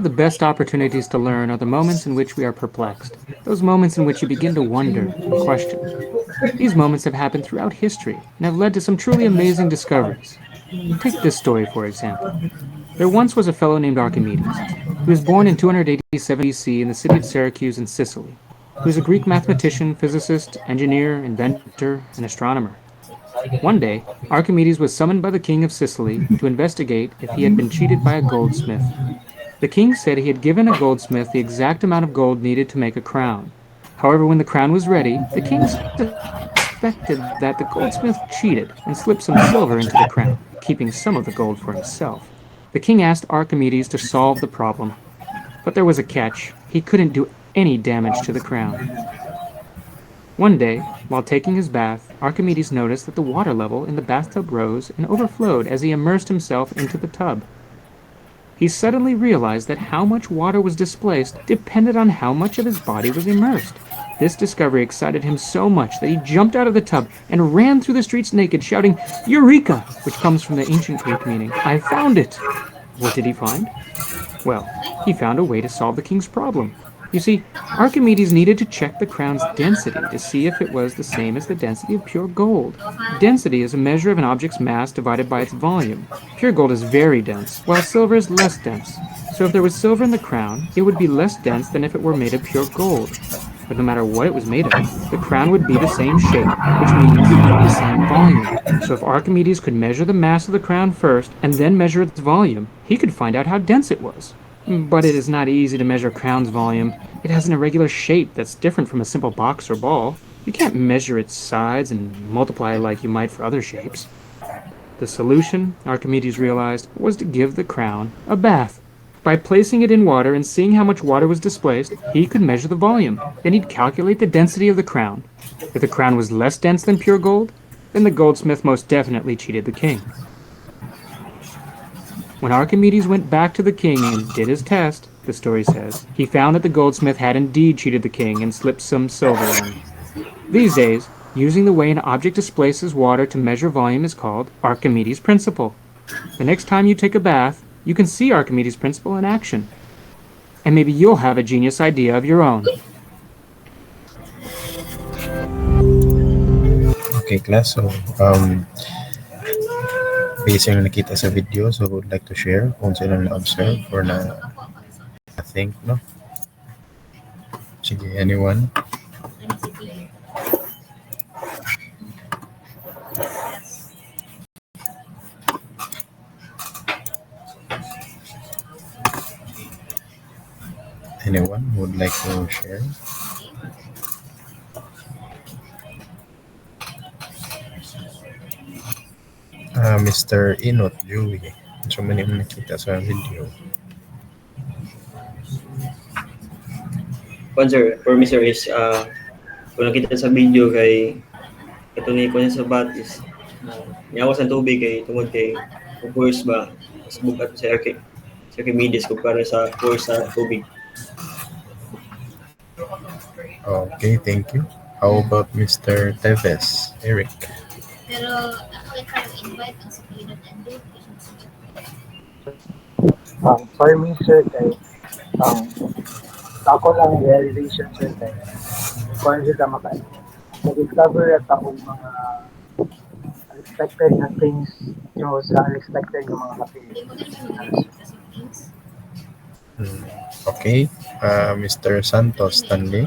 of the best opportunities to learn are the moments in which we are perplexed, those moments in which you begin to wonder and question. These moments have happened throughout history and have led to some truly amazing discoveries. Take this story, for example. There once was a fellow named Archimedes. He was born in 287 BC in the city of Syracuse in Sicily. He was a Greek mathematician, physicist, engineer, inventor, and astronomer. One day, Archimedes was summoned by the king of Sicily to investigate if he had been cheated by a goldsmith. The king said he had given a goldsmith the exact amount of gold needed to make a crown. However, when the crown was ready, the king suspected that the goldsmith cheated and slipped some silver into the crown, keeping some of the gold for himself. The king asked Archimedes to solve the problem, but there was a catch. He couldn't do any damage to the crown. One day, while taking his bath, Archimedes noticed that the water level in the bathtub rose and overflowed as he immersed himself into the tub. He suddenly realized that how much water was displaced depended on how much of his body was immersed. This discovery excited him so much that he jumped out of the tub and ran through the streets naked, shouting, "Eureka!" which comes from the ancient Greek meaning, "I found it!" What did he find? Well, he found a way to solve the king's problem. You see, Archimedes needed to check the crown's density to see if it was the same as the density of pure gold. Density is a measure of an object's mass divided by its volume. Pure gold is very dense, while silver is less dense. So if there was silver in the crown, it would be less dense than if it were made of pure gold. But no matter what it was made of, the crown would be the same shape, which means the same volume. So if Archimedes could measure the mass of the crown first, and then measure its volume, he could find out how dense it was. But it is not easy to measure a crown's volume. It has an irregular shape that's different from a simple box or ball. You can't measure its sides and multiply like you might for other shapes. The solution, Archimedes realized, was to give the crown a bath. By placing it in water and seeing how much water was displaced, he could measure the volume. Then he'd calculate the density of the crown. If the crown was less dense than pure gold, then the goldsmith most definitely cheated the king. When Archimedes went back to the king and did his test, the story says, he found that the goldsmith had indeed cheated the king and slipped some silver in. These days, using the way an object displaces water to measure volume is called Archimedes' principle. The next time you take a bath, you can see Archimedes' principle in action. And maybe you'll have a genius idea of your own. Okay, class. So, based on nakita sa video, so would like to share kung sila na-observe or na-think, no? Sige, anyone? Anyone would like to share? Mr. Inot Joey. So many mo nakita sa video. Sir, for me sir is kung nakita sa video kay katunay ko niya sa batis. Niyawas ang tubig kay tungod kay force ba mas bugat sa Archimedes kumpara sa force sa tubig. Okay, thank you. How about Mr. Teves? Eric? Pero ako invite ang sukilan and do. For me, sir, kay ako lang realization, sir, kay kung sila maka-discover at akong mga unexpected na things sa unexpected na mga happiness. Okay. Mr. Santos Stanley?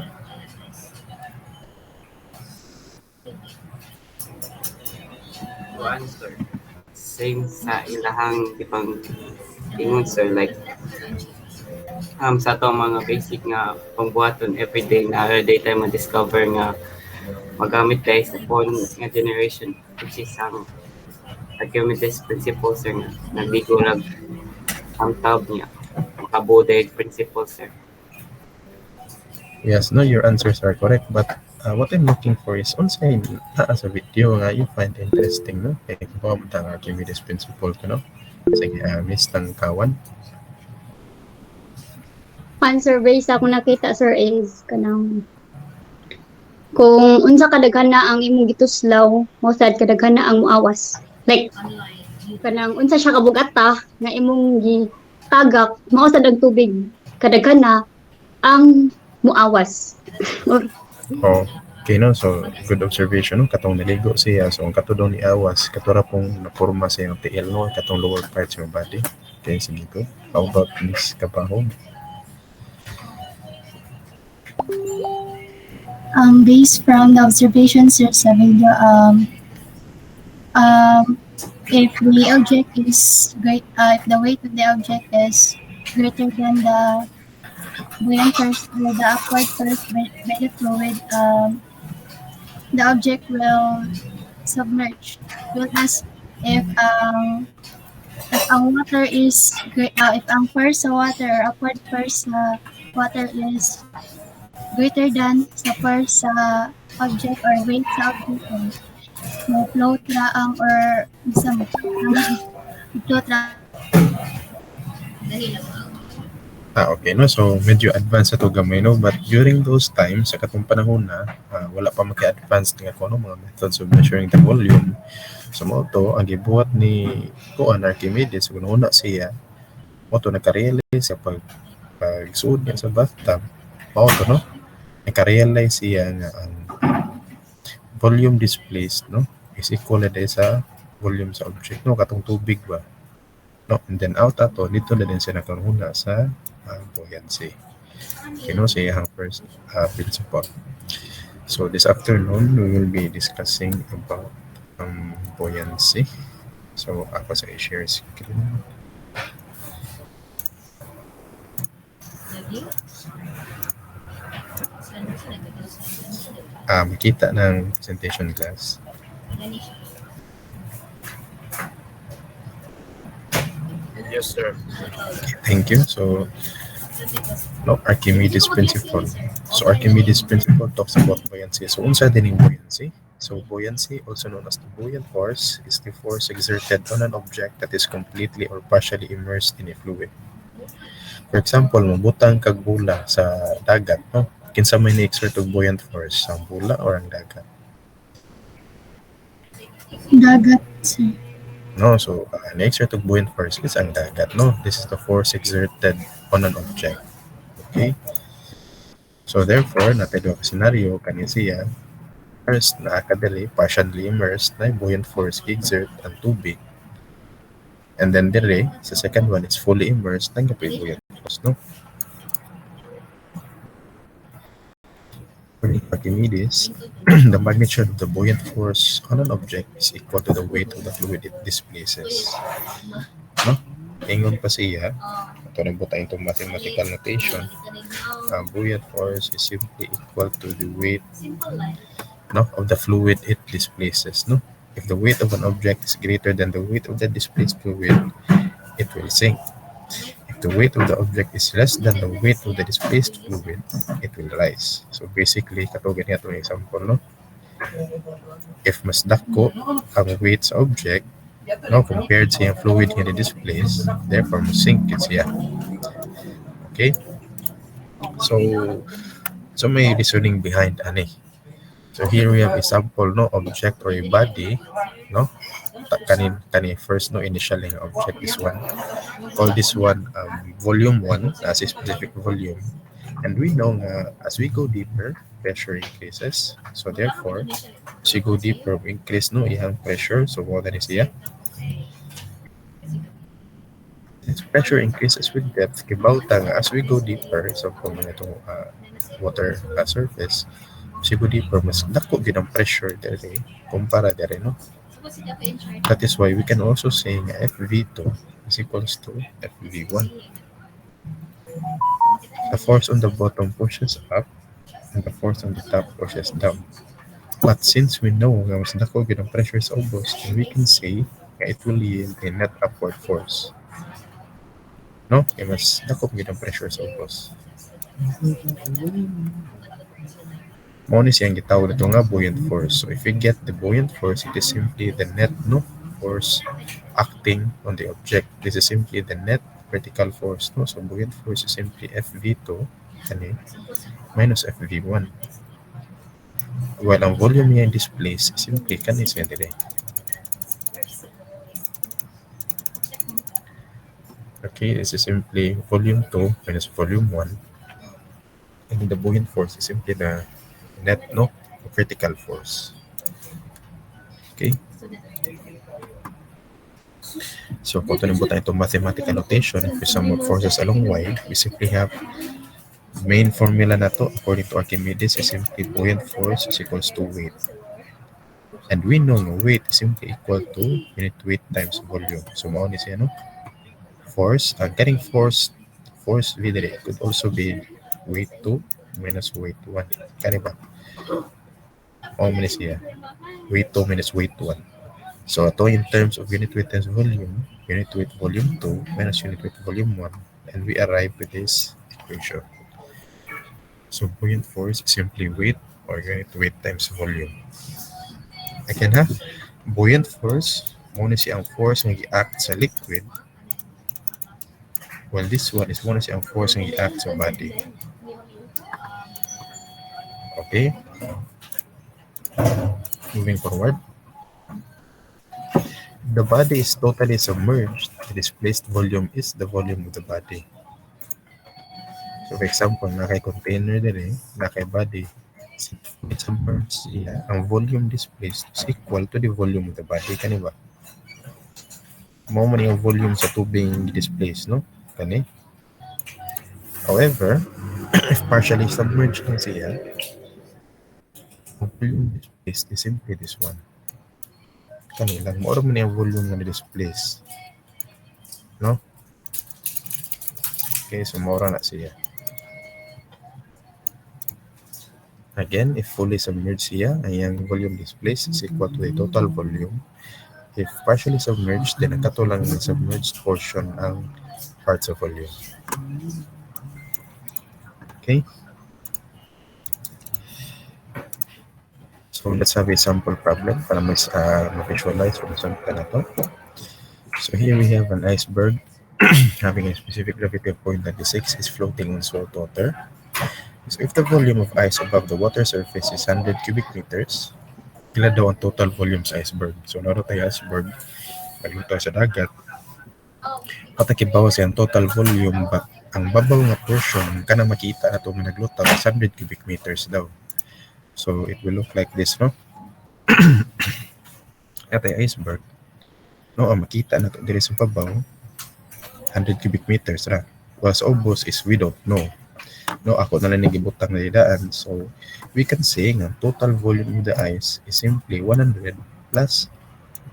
Sir. Same sa ilahang ipang ingon sir, like sa to mga basic nga pangbuhaton everyday na day tayo ma-discover nga magamit tayo sa phone nga generation, which is ang Archimedes principle sir nga nagbigo lang ang tab niya makabuday principle sir. Yes, no, your answers are correct, but what I'm looking for is unsay as a video nga you find interesting, no? Kaya kung ang Archimedes principle ko, no? Sige, Miss Tangkawan. Ang survey sa akong nakita sir is kanang kung unsa kadaghan na ang imong gituslaw, mo sad kadaghan na ang muawas. Like kanang unsa siya kabugata nga imong tagak mao sad ang tubig kadaghan na ang muawas. Or Oh, okay no. So, good observation no. Katong naligo siya. So, ang kato daw ni awas, kato ra pong naporma sa iyang tiil no. Katong lower parts of your body. Okay, sige ko. How about Miss Kapahong? Based from the observations Sir sa video, if the object is great, if the weight of the object is greater than the buoyant force or the upward force by the fluid, the object will submerge. Whereas if ang water is if ang force sa water or upward force sa water is greater than sa force sa object or weight sa object, mo float ra ang or isang float ra Dali lang. Okay no. So, medyo advanced sa to gamay no. But during those times, sa katong panahon na, wala pa maki-advance nga kuno mga methods of measuring the volume. So, mo to, ang gibuhat ni Kuan Archimedes, kung una siya, mo to nakarealize sa pagsuod niya sa bathtub. Mo to no. Nakarealize siya nga ang volume displaced no is equal na din sa volume sa object no, katong tubig ba no, and then out ato dito na din siya nakanghuna sa buoyancy. Okay no, sa iyang first principle. So this afternoon we will be discussing about buoyancy. So ako sa i-share screen. Lagi? Makita ng presentation class. Gani siya. Yes, sir. Thank you. So, no, Archimedes principle. So, Archimedes principle talks about buoyancy. So, unsa din yung buoyancy? So, buoyancy, also known as the buoyant force, is the force exerted on an object that is completely or partially immersed in a fluid. For example, mabutang kag bula sa dagat, no? Kinsa may ni-exert og buoyant force, ang bula or ang dagat? dagat sir. No, so ni-exert og buoyant force is ang dagat, no? This is the force exerted on an object. Okay? So therefore, natay scenario kani siya first na kadali partially immersed na buoyant force exert ang tubig. And then dire sa second one it's fully immersed na buoyant force, no? For Archimedes, the magnitude of the buoyant force on an object is equal to the weight of the fluid it displaces. No? Ingon pa siya, ito nagbuta itong mathematical notation, buoyant force is simply equal to the weight no, of the fluid it displaces. No? If the weight of an object is greater than the weight of the displaced fluid, it will sink. If the weight of the object is less than the weight of the displaced fluid, it will rise. So basically, katugan niya itong example, no? If mas dako ang weight sa object, no, compared sa yung fluid nga ni-displace, therefore, mas sink it siya. Okay? So may reasoning behind ani. So here we have a sample, no, object or a body, no? Kani first, no, initial yung object is one. Call this one volume 1 as a specific volume. And we know as we go deeper, pressure increases. So therefore, as we go deeper, we increase no iyang pressure. So what is siya? As pressure increases with depth, kibawta nga as we go deeper, so kung itong water surface, as we go deeper, mas dako gid ang pressure dere kumpara dere, no? That is why we can also say nga FV2 is equals to FV1. The force on the bottom pushes up and the force on the top pushes down. But since we know nga mas dako gid ang pressure sa ubos, then we can say nga it will yield a net upward force. No? Kaya mas dako gid ang pressure sa ubos. Mao ni siyang gitawag nito nga buoyant force. So if we get the buoyant force, it is simply the net no force acting on the object. This is simply the net vertical force, no? So buoyant force is simply FV2 kani minus FV1. While ang volume niya in this place is simply kani siya dire. Okay, this is simply volume 2 minus volume 1. And then the buoyant force is simply the net, no, critical force. Okay, so kung tinumbo tayo itong mathematical notation, if we sum up forces along y, we simply have main formula na to according to Archimedes is simply buoyant force is equals to weight. And we know weight is simply equal to unit weight times volume. So mao ni siya no? Force, getting force V dire could also be weight 2 minus weight 1. Kani ba? Mao man ni siya. Weight 2 minus weight 1. So ito in terms of unit weight times volume, unit weight volume 2 minus unit weight volume 1, and we arrive with this equation. So buoyant force is simply weight or unit weight times volume. Again ha, buoyant force, muna siya ang force nga gi-act sa liquid, while this one is muna siya ang force nga gi-act sa body. Okay? Moving forward. The body is totally submerged. The displaced volume is the volume of the body. So for example, nakay container din nakay body. It's submerged siya. Ang volume displaced is equal to the volume of the body. Kani ba? Mao man yung volume sa tubig displaced, no? Kani? However, if partially submerged lang siya, ang volume displaced is simply this one. Kani lang, mo man yung volume na displaced. No? Okay, so mora na siya. Again, if fully submerged siya, ang volume displaced is equal to the total volume. If partially submerged, then ang katulang ng submerged portion ang parts of volume. Okay? So let's have a sample problem para mas ma-visualize kung saan ka na to. So here we have an iceberg having a specific gravity of 0.96 is floating on salt water. So if the volume of ice above the water surface is 100 cubic meters, pila daw ang total volume sa iceberg? So naroon tayo iceberg, nagluto sa dagat, patakibawa siya ang total volume, but ang babaw nga portion, kanang makita na ito naglutaw is 100 cubic meters daw. So it will look like this, no? At ay iceberg, no, ang makita na ito diri sa babaw, 100 cubic meters ra. While sa ubos is we don't know. No, ako na lang gibutang na didaan. So we can say nga total volume of the ice is simply 100 plus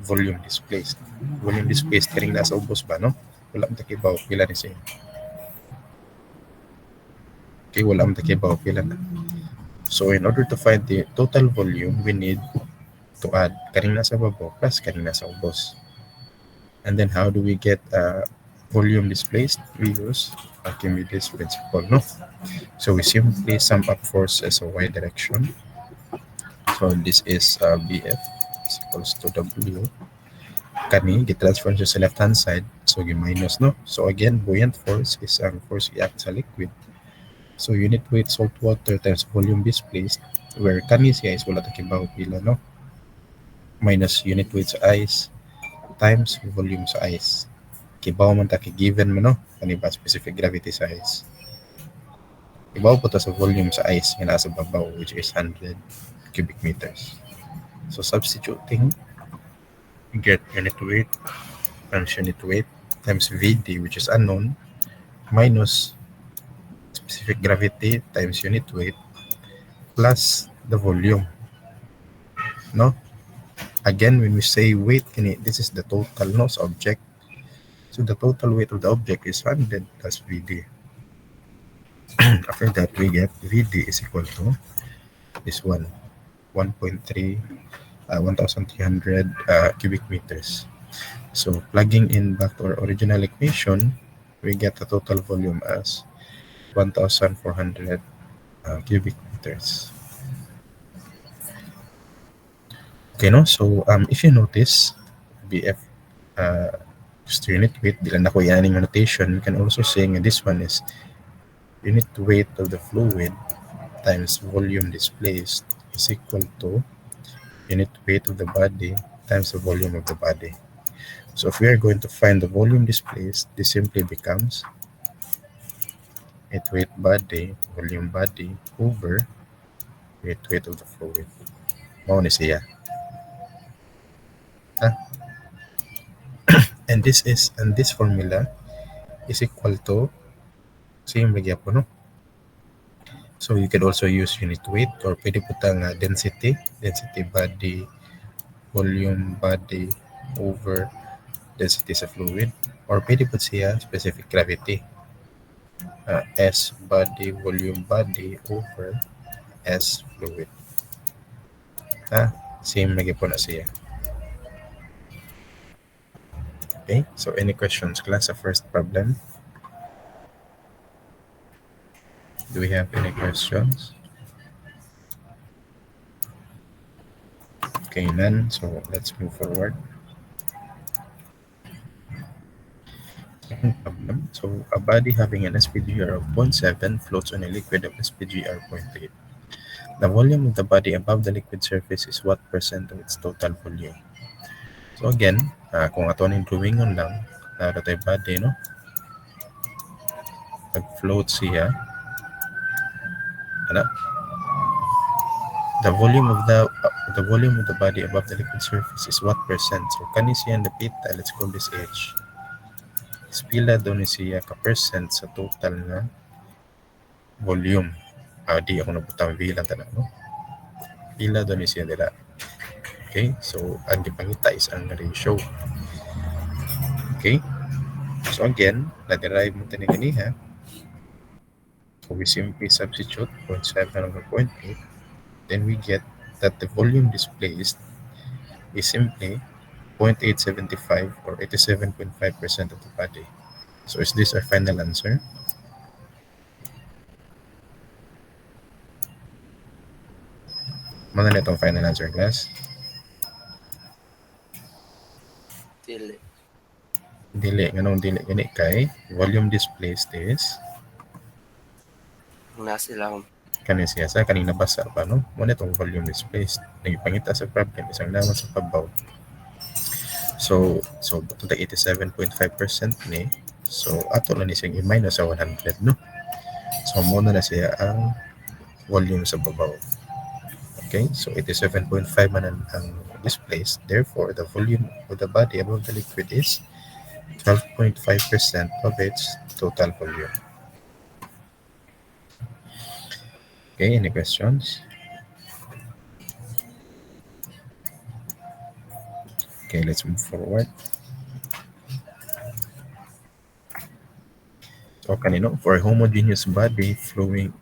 volume displaced. Volume displaced kaning nasa ubos ba, no? Wala man takibaw pila ni siya. Okay, wala man takibaw pila na. So in order to find the total volume, we need to add kaning nasa babaw plus kaning nasa ubos. And then how do we get volume displaced? We use Archimedes principle, no? So we simply sum up forces of y direction. So this is BF is equals to W. Kani, gi-transfer siya sa left-hand side. So gi-minus, no? So again, buoyant force is ang force i-act sa liquid. So unit weight salt water times volume displaced, where kani siya is wala takibaw pila, no? Minus unit weight sa ice times volume sa ice. Kibaw man ta given mo, no? Kani ba specific gravity sa ice. Ibaw po ta sa volume sa ice nga nasa babaw, which is 100 cubic meters. So substituting, we get unit weight times unit weight times VD, which is unknown, minus specific gravity times unit weight plus the volume, no? Again, when we say weight, this is the total, no, sa object. So the total weight of the object is 100 plus VD. After that, we get VD is equal to this one, 1.3, 1,300 cubic meters. So plugging in back to our original equation, we get the total volume as 1,400 cubic meters. Okay, no? So if you notice, BF just unit weight, bilang ako yaning notation, you can also say this one is unit weight of the fluid times volume displaced is equal to unit weight of the body times the volume of the body. So if we are going to find the volume displaced, this simply becomes weight body, volume body over weight of the fluid. Mao ni siya. Ah, and this formula is equal to same lagi po, no? So you could also use unit weight or pwede po tang density body, volume body over density sa fluid, or pwede po siya specific gravity. S body, volume body over S fluid. Same lagi po na siya. Okay, so any questions class sa first problem? Do we have any questions? Okay, none. So let's move forward. Second problem. So a body having an SPGR of 0.7 floats on a liquid of SPGR 0.8. The volume of the body above the liquid surface is what percent of its total volume? So again, kung ato ning drawing on lang, nato tayo body, no? Pag-float siya, ano? The volume of the body above the liquid surface is what percent? So kani siya napita, let's call this H. Pila daw ni siya ka percent sa total nga volume. Di ako nabutang V lang tala, no? Pila daw ni siya nila. Okay, so ang gipangita is ang ratio. Okay, so again, na-derive mo tani ganiha. So we simply substitute 0.7 over 0.8. Then we get that the volume displaced is simply 0.875 or 87.5% of the body. So is this our final answer? Ano na itong final answer, class? Dili. Dili. Ganong dili gani kay volume displaced is Ang nasa lang. kanin siya sa kaning nabasa pa, no? Muna itong volume displaced. Nagipangita sa problem isang lawan sa pabaw. So punta 87.5% ni. So ato na ni siyang i-minus sa 100, no? So muna na siya ang volume sa babaw. Okay, so 87.5 man ang displaced. Therefore, the volume of the body above the liquid is 12.5% of its total volume. Okay, any questions? Okay, let's move forward. So kanino, for a homogeneous body floating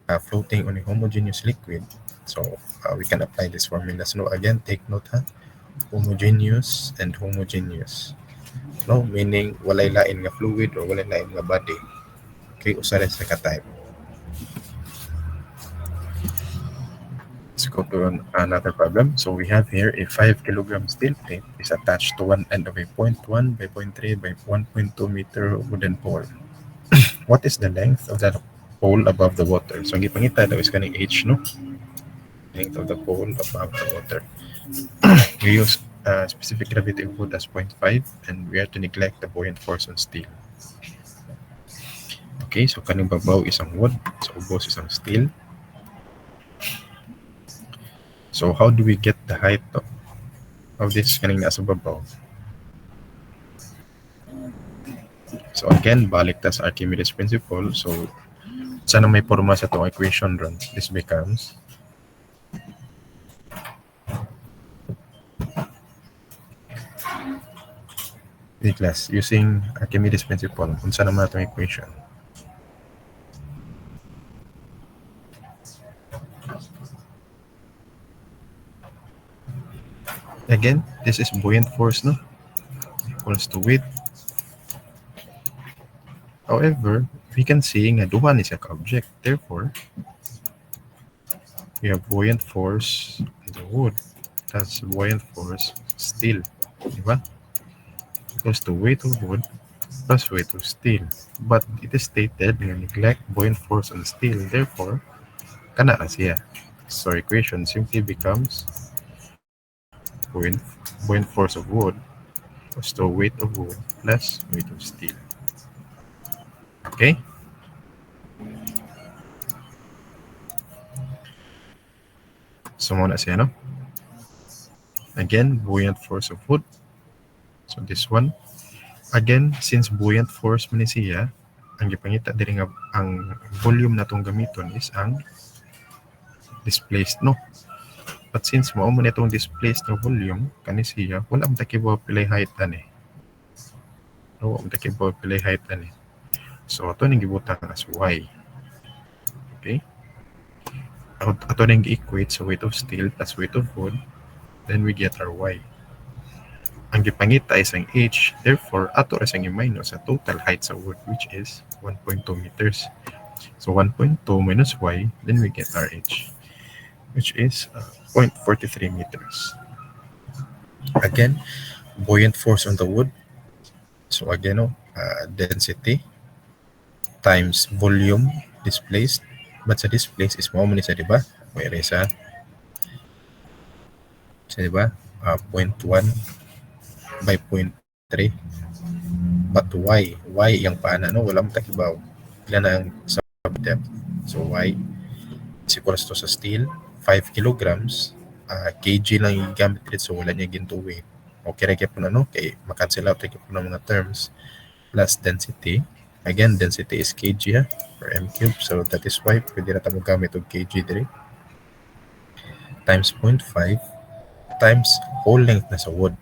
on a homogeneous liquid, so we can apply this formula. So again, take note ha, homogeneous and homogeneous. No, meaning walay lain nga fluid or walay lain nga body. Okay, usa sa ka-type. Let's go to another problem. So we have here a 5 kilogram steel plate is attached to one end of a 0.1 by 0.3 by 1.2 meter wooden pole. What is the length of that pole above the water? So ang gipangita daw is kaning H, no? Length of the pole above the water. We use specific gravity of wood as 0.5 and we are to neglect the buoyant force on steel. Okay, so kaning babaw is ang wood, so ubos is ang steel. So how do we get the height of this kaning nasa babaw? So again, balik ta sa Archimedes principle. So sana may forma sa itong equation ron. This becomes the class using Archimedes principle. Unsa naman itong equation? Again, this is buoyant force, no? Equals to weight. However, we can see nga duha ni siya ka-object. Therefore, we have buoyant force in the wood. That's buoyant force steel. Diba? Equals to weight of wood plus weight of steel. But it is stated nga neglect buoyant force on steel. Therefore, kana na siya. So equation simply becomes buoyant force of wood equals to weight of wood plus weight of steel. Okay? So muna siya, no? Again, buoyant force of wood. So this one. Again, since buoyant force man ni siya, ang gipangita diri nga ang volume na tong gamiton is ang displaced, no? But since mao man itong displaced na volume, kani siya, wala man takibaw pilay height ani. No, wala man takibaw pilay height ani. So, ato ning gibutang as y. Okay? Ato ning equate sa weight of steel plus weight of wood, then we get our y. Ang gipangita is ang h, therefore, ato is ang i-minus sa total height sa wood, which is 1.2 meters. So, 1.2 minus y, then we get our h, which is 0.43 meters. Again, buoyant force on the wood. So again, density times volume displaced. But sa displaced is mo man siya, di ba? May sa di ba? 0.1 by 0.3. But y yung paana, no? Wala mo takibaw. Pila na ang sub-depth. So y is equals to sa steel, 5 kilograms. Kg lang yung gamit dito, so wala niya ginto weight. Okay, ragya po na, no? Okay, makancel out ragya po na mga terms. Plus density. Again, density is kg, ha? Or m cube. So that is why pwede na tayo gamit og kg diri. Times 0.5 times whole length na sa wood.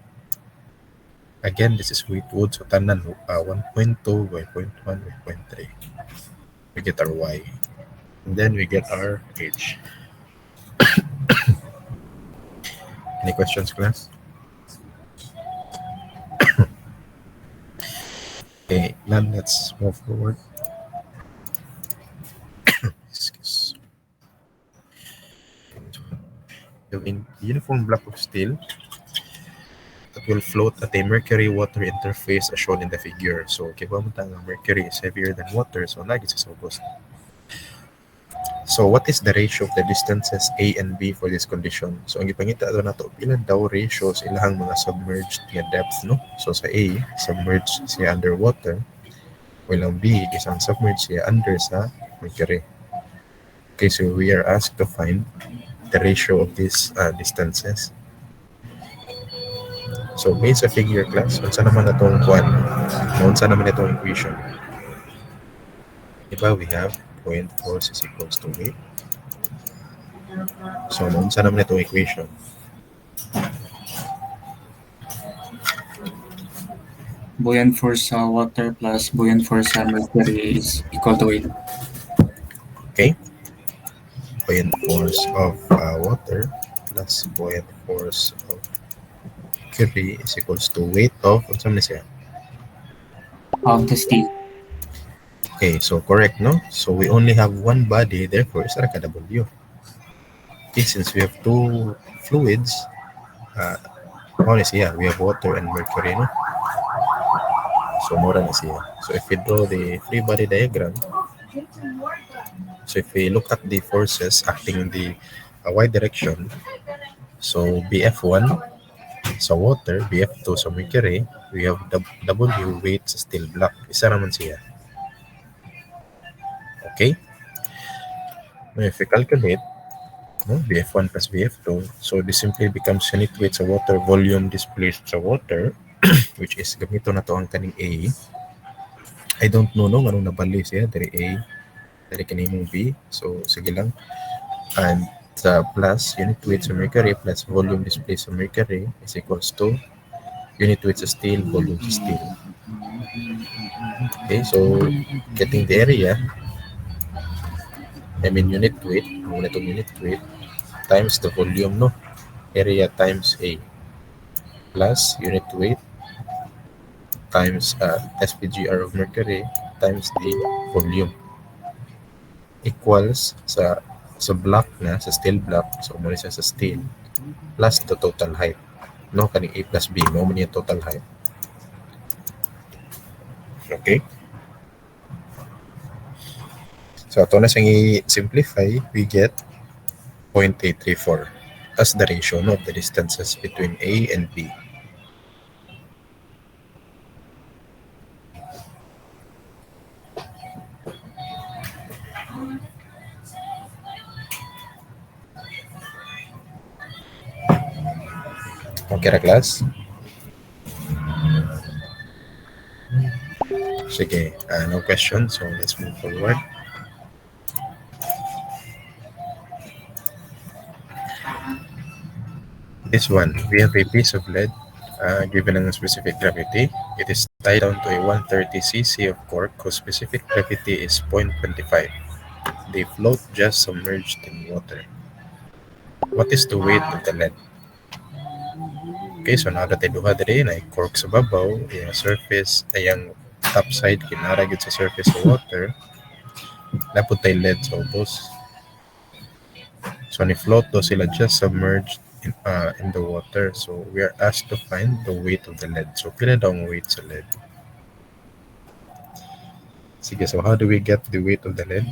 Again, this is weight wood. So tanan 1.2 by 0.1 by 0.3. We get our y. And then we get our h. Any questions, class? Okay, now let's move forward. Excuse. In uniform block of steel that will float at a mercury-water interface as shown in the figure. So, kiba mo tanga mercury is heavier than water, so lagi sa subos. So, what is the ratio of the distances A and B for this condition? So, ang ipangita ito na ito, pila daw ratio sa ilahang mga submerged nga depth, no? So, sa A, submerged siya underwater, while ang B, isang submerged siya under sa mercury. Okay, so we are asked to find the ratio of these distances. So, based sa figure class, unsa naman itong kwan? Unsa naman itong equation? Diba, we have buoyant force is equals to weight. So, unsa naman itong equation? Buoyant force sa water plus buoyant force sa mercury is equal to 8. Okay. Buoyant force of water plus buoyant force of mercury is equals to weight of, unsa man siya? Of the steel. Okay, so correct, no? So we only have one body, therefore, isa ra ka W. Okay, since we have two fluids, one is here, we have water and mercury, no? So more na siya. So if we draw the free body diagram, so if we look at the forces acting in the y direction, so BF1 sa water, BF2 sa mercury, we have W weight sa steel block. Isa naman siya. Okay? Now, if we calculate, no, BF1 plus BF2, so this simply becomes unit weight sa water, volume displaced sa water, which is gamito na to ang kaning A. I don't know no anong nabali siya dari A, dari kanimong B. So sige lang. And plus unit weight sa mercury plus volume displaced sa mercury is equals to unit weight sa steel, volume sa steel. Okay, so getting the area, I mean unit weight, muna itong unit weight, times the volume, no? Area times A, plus unit weight, times SPGR of mercury, times the volume, equals sa block na, sa steel block, so muna siya sa steel, plus the total height, no? Kaning A plus B, mo muna yung total height. Okay? So, ito na siyang i-simplify, we get 0.834 as the ratio, no, of the distances between A and B. Okay ra class? Sige, no question. So let's move forward. This one, we have a piece of lead given a specific gravity. It is tied down to a 130 cc of cork whose specific gravity is 0.25. They float just submerged in water. What is the weight of the lead? Okay, so nadatay duha diri na cork sa babaw, yung surface, ay ang top side kinara gyud sa surface sa water, napud tay lead sa ubos. So ni float to sila just submerged in the water. So we are asked to find the weight of the lead. So pila daw ang weight sa lead? Sige, so how do we get the weight of the lead?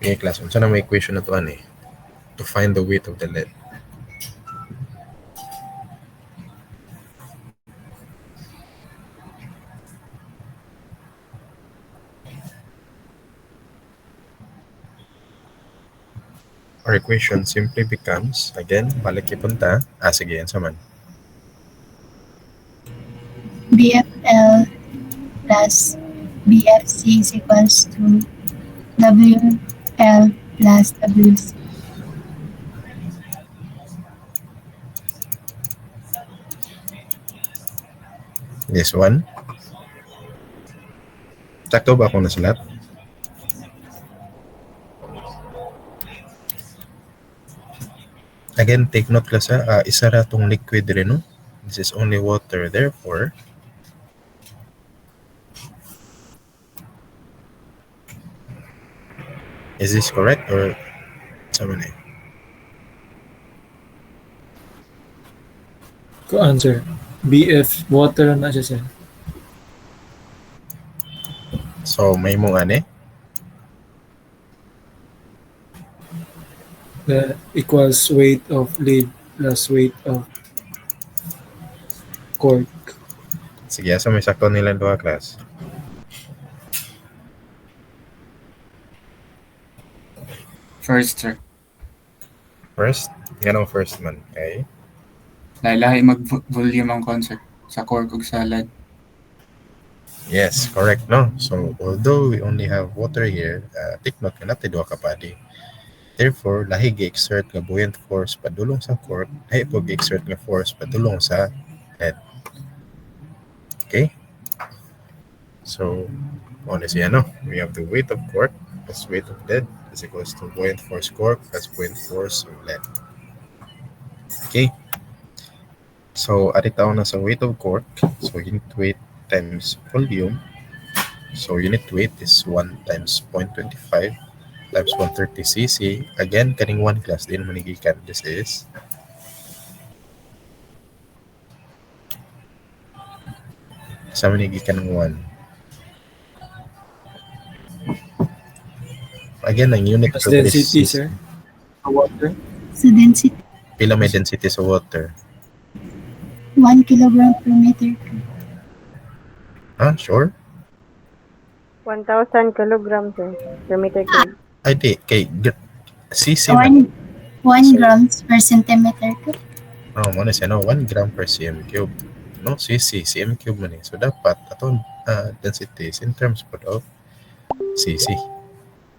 Okay, class, unsa na may equation na to ani? To find the weight of the lead. Our equation simply becomes, again, balik ipunta. Sige, yan man. BFL plus BFC is equals to WL plus WC. This one. Sakto ba akong nasulat? Again, take note class isa ra tong liquid rin, no? This is only water. Therefore, is this correct or sama na? Ko answer. BF water na siya sir. So, may mong ane? The equals weight of lead plus weight of cork. Sige, asa may sakto nilang duha class? First, sir. First? Ganong first man, okay? Lahi-lahi mag-volume ang concert sa cork ug sa lead. Yes, correct, no? So, although we only have water here, take note nga natin duha ka body. Therefore, lahi gi-exert nga buoyant force padulong sa cork, lahi po gi-exert nga force padulong sa lead. Okay? So, on siya, no? We have the weight of cork plus weight of lead is equals to buoyant force cork plus buoyant force of lead. Okay? So, aritaw na sa weight of cork. So, unit weight times volume. So, unit weight is 1 times 0.25 times 130 cc. Again, kaning 1 class din manigikan. This is sa manigikan ng 1. Again, ang unit As to density is sir. Sa water. So density, pila may density sa water. 1 kilogram per meter cube. Sure? 1,000 kilograms per meter cube. Ay, di. Kay cc man. 1 grams per centimeter cube. Mo na siya, no? 1 gram per cm cube. No, cm cube man eh. So, dapat atong density is in terms of cc.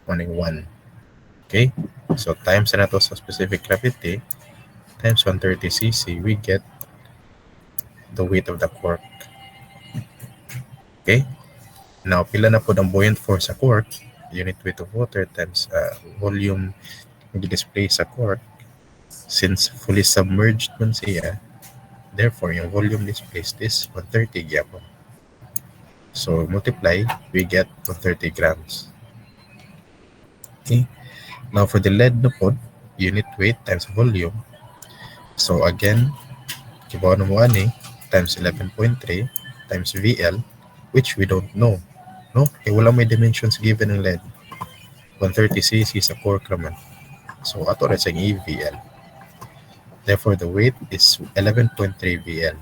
Maning 1. Okay? So, times na to sa specific gravity times 130 cc, we get the weight of the cork. Okay? Now, pila na po ang buoyant force sa cork, unit weight of water times volume display sa cork. Since fully submerged man siya, therefore, yung volume displaced is 130 gyapon. So, multiply, we get 130 grams. Okay? Now, for the lead na po, unit weight times volume. So, again, kibaw na mo ani, times 11.3 times VL, which we don't know. No? Kaya wala may dimensions given ng lead. 130 cc sa cork naman. So, ato rin sa EVL. Therefore, the weight is 11.3 VL.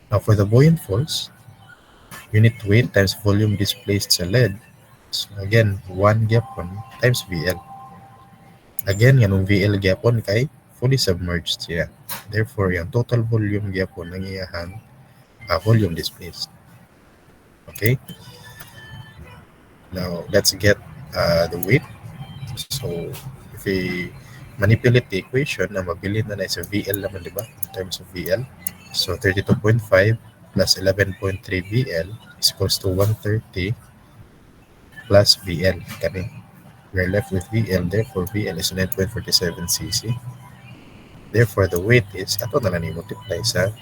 Now, for the buoyant force, unit weight times volume displaced sa lead. So again, 1 gyapon times VL. Again, ganung VL gyapon kay fully submerged siya. Therefore, yung total volume gyapon ang iyahang volume displaced. Okay? Now, let's get the weight. So, if we manipulate the equation, na mabilin na sa VL naman, di ba? In terms of VL. So, 32.5 plus 11.3 VL is equals to 130 plus VL. Kani. We're left with VL. Therefore, VL is 9.47 cc. Therefore, the weight is, ato na lang i-multiply sa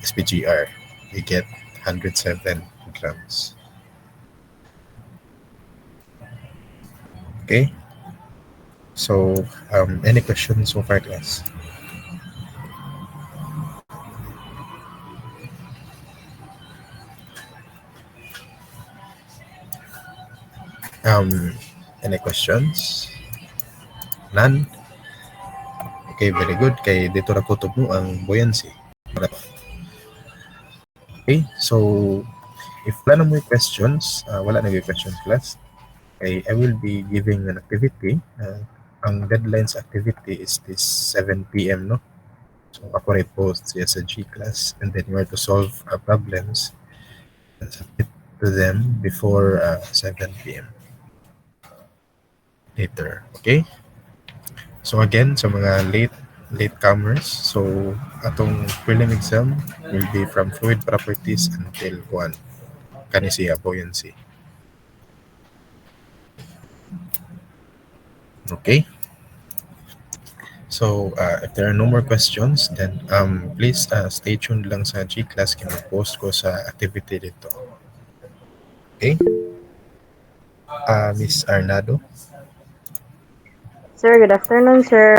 SPGR. We get 107 grams. Okay? So, any questions so far, class? Any questions? None? Okay, very good. Kay dito na kutob mo ang buoyancy. Okay, so if wala na mo yung questions, wala na yung questions, class. Okay, I will be giving an activity. Ang deadline sa activity is this 7 p.m., no? So ako rin post siya sa G class, and then you are to solve problems and submit to them before 7 p.m. later. Okay? So again, sa mga latecomers, so atong prelim exam will be from fluid properties until kani siya buoyancy. Okay? So, if there are no more questions, then please stay tuned lang sa G-Class kaya mag-post ko sa activity dito. Okay? Miss Arnado? Sir, good afternoon, sir.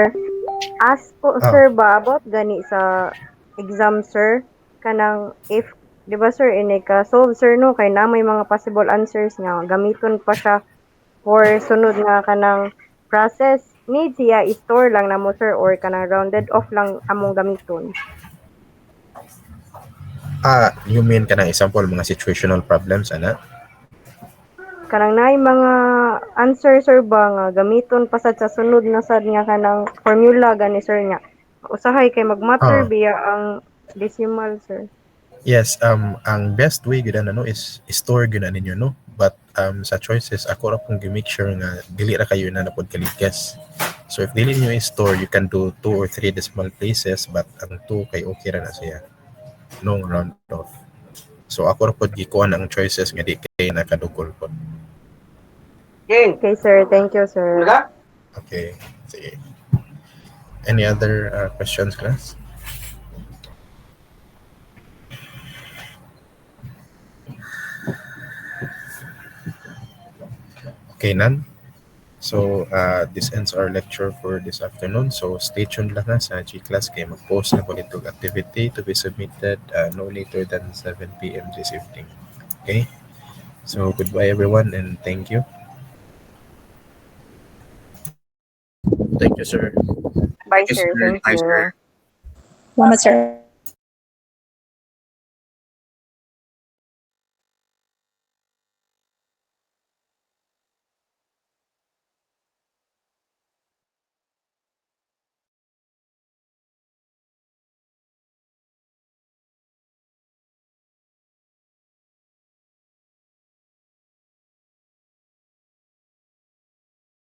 Ask po, sir, ba about gani sa exam, sir? Kanang if, di ba, sir, ini ka solve, sir, no? Kay na may mga possible answers nga. Gamiton pa siya for sunod nga kanang process. Need siya i-store lang na mo, sir, or kanang rounded off lang among gamiton. You mean kanang example, mga situational problems, ana? Kanang naay mga answer, sir, ba nga gamiton pa sad sa sunod na sad nga kanang formula gani, sir, nga usahay kay mag-matter biya ang decimal, sir. Yes, ang best way gyud ano is store gyud ninyo, no? But sa choices ako ra pong gi-make sure nga dili ra kayo na napod kalikas. So if dili niyo i-store, you can do 2 or 3 decimal places, but ang 2 kay okay ra na siya. No round off. So ako ra pod gikuan ang choices nga di kay nakadugol pod. Okay, sir. Thank you, sir. Okay. Sige. Any other questions, class? Okay, none. So, this ends our lecture for this afternoon. So, stay tuned lang sa G-Class kay mag-post na ko nitong activity to be submitted no later than 7 p.m. this evening. Okay? So, goodbye everyone and thank you. Thank you, sir. Bye, sir. Thank you. Salamat, sir.